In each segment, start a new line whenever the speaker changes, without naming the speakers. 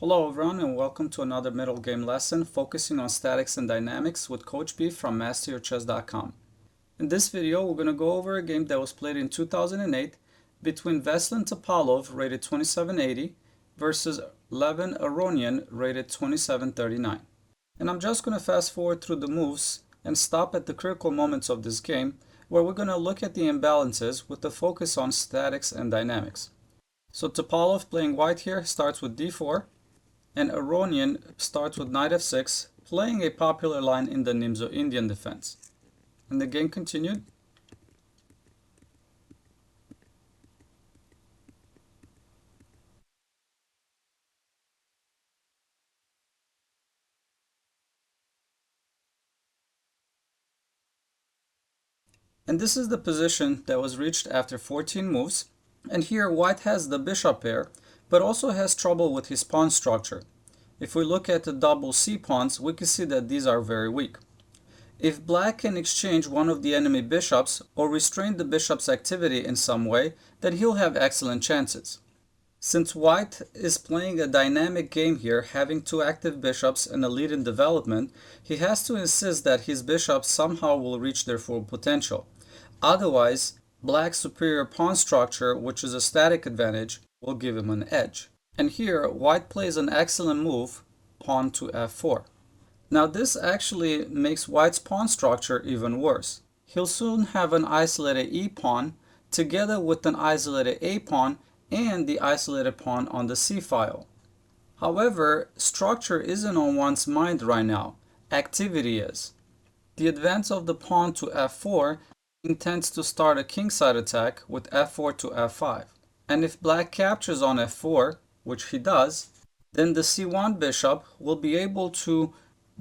Hello everyone and welcome to another middle game lesson focusing on statics and dynamics with Coach B from masteryourchess.com. In this video we're going to go over a game that was played in 2008 between Veselin Topalov rated 2780 versus Levin Aronian rated 2739. And I'm just going to fast forward through the moves and stop at the critical moments of this game where we're going to look at the imbalances with a focus on statics and dynamics. So Topalov playing white here starts with d4. And Aronian starts with knight f6, playing a popular line in the Nimzo Indian defense. And the game continued. And this is the position that was reached after 14 moves. And here white has the bishop pair, but also has trouble with his pawn structure. If we look at the double C pawns, we can see that these are very weak. If black can exchange one of the enemy bishops or restrain the bishop's activity in some way, then he'll have excellent chances. Since white is playing a dynamic game here, having two active bishops and a lead in development, he has to insist that his bishops somehow will reach their full potential. Otherwise, black's superior pawn structure, which is a static advantage, will give him an edge. And here, white plays an excellent move, pawn to f4. Now this actually makes white's pawn structure even worse. He'll soon have an isolated e pawn together with an isolated a pawn and the isolated pawn on the c file. However, structure isn't on one's mind right now. Activity is. The advance of the pawn to f4 intends to start a kingside attack with f4 to f5. And if black captures on f4, which he does, then the c1 bishop will be able to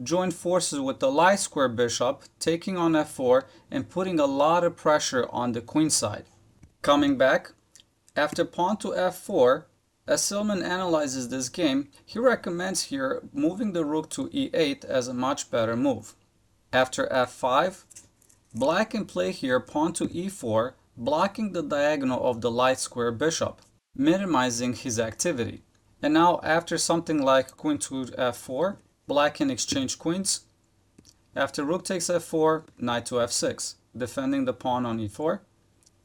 join forces with the light square bishop, taking on f4 and putting a lot of pressure on the queen side. Coming back, after pawn to f4, as Silman analyzes this game, he recommends here moving the rook to e8 as a much better move. After f5, black can play here pawn to e4, blocking the diagonal of the light square bishop, minimizing his activity. And now after something like queen to f4, black can exchange queens. After rook takes f4, knight to f6, defending the pawn on e4.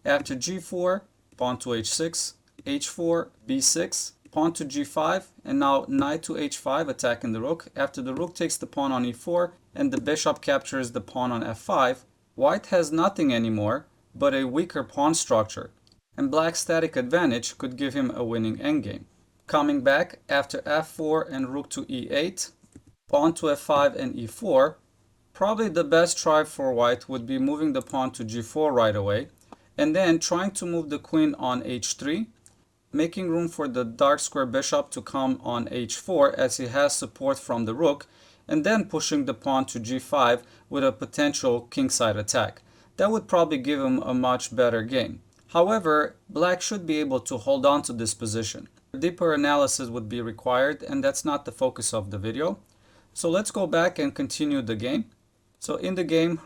After g4, pawn to h6, h4, b6, pawn to g5, and now knight to h5, attacking the rook. After the rook takes the pawn on e4 and the bishop captures the pawn on f5, white has nothing anymore but a weaker pawn structure, and black's static advantage could give him a winning endgame. Coming back, after f4 and rook to e8, pawn to f5 and e4, probably the best try for white would be moving the pawn to g4 right away, and then trying to move the queen on h3, making room for the dark square bishop to come on h4 as he has support from the rook, and then pushing the pawn to g5 with a potential kingside attack. That would probably give him a much better game. However, black should be able to hold on to this position. Deeper analysis would be required, and that's not the focus of the video. So let's go back and continue the game. So in the game,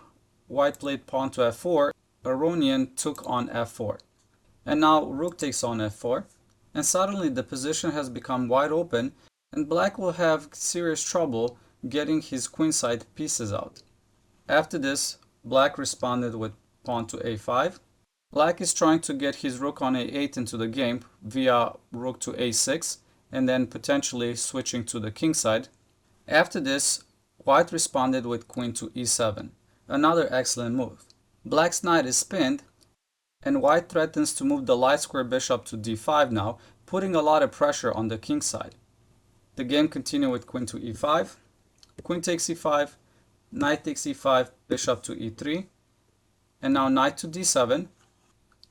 white played pawn to f4, Aronian took on f4. And now rook takes on f4, and suddenly the position has become wide open, and black will have serious trouble getting his queenside pieces out. After this, black responded with pawn to a5. Black is trying to get his rook on a8 into the game via rook to a6, and then potentially switching to the kingside. After this, white responded with queen to e7, another excellent move. Black's knight is pinned, and white threatens to move the light square bishop to d5 now, putting a lot of pressure on the king side. The game continued with queen to e5, queen takes e5, knight takes e5, bishop to e3, and now knight to d7.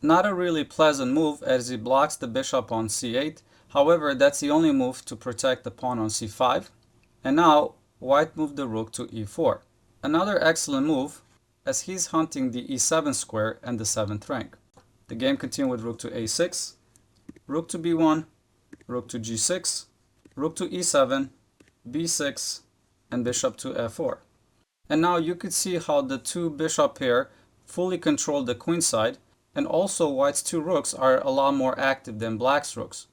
Not a really pleasant move as he blocks the bishop on c8, however that's the only move to protect the pawn on c5. And now white moved the rook to e4. Another excellent move as he's hunting the e7 square and the 7th rank. The game continued with rook to a6, rook to b1, rook to g6, rook to e7, b6, and bishop to f4. And now you could see how the two bishop pair fully control the queen side, and also white's two rooks are a lot more active than black's rooks.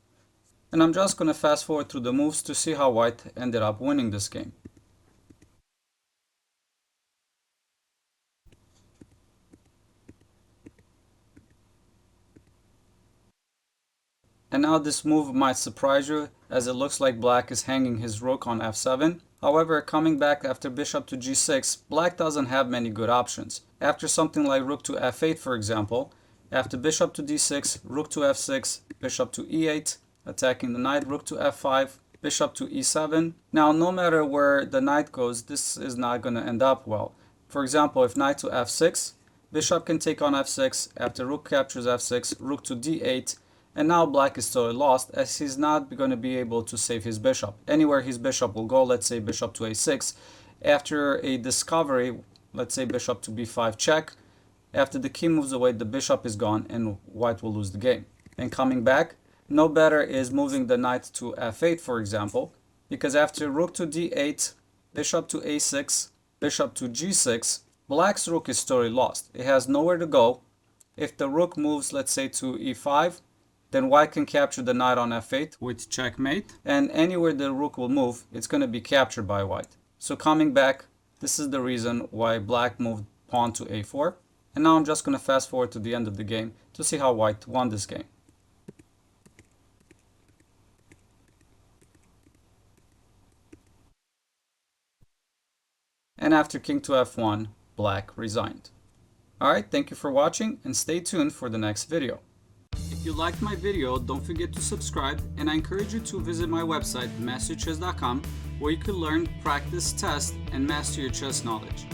And I'm just going to fast forward through the moves to see how white ended up winning this game. And now this move might surprise you, as it looks like black is hanging his rook on f7. However, coming back after bishop to g6, black doesn't have many good options. After something like rook to f8, for example, after bishop to d6, rook to f6, bishop to e8, attacking the knight, rook to f5, bishop to e7. Now, no matter where the knight goes, this is not going to end up well. For example, if knight to f6, bishop can take on f6, after rook captures f6, rook to d8, and now black is totally lost, as he's not going to be able to save his bishop. Anywhere his bishop will go, let's say bishop to a6, after a discovery, let's say bishop to b5 check, after the king moves away, the bishop is gone and white will lose the game. And coming back, no better is moving the knight to f8, for example, because after rook to d8, bishop to a6, bishop to g6, black's rook is totally lost. It has nowhere to go. If the rook moves, let's say, to e5, then white can capture the knight on f8 with checkmate. And anywhere the rook will move, it's going to be captured by white. So coming back, this is the reason why black moved pawn to a4. And now I'm just going to fast forward to the end of the game to see how white won this game. And after king to f1, black resigned. Alright, thank you for watching and stay tuned for the next video. If you liked my video, don't forget to subscribe, and I encourage you to visit my website masterchess.com, where you can learn, practice, test, and master your chess knowledge.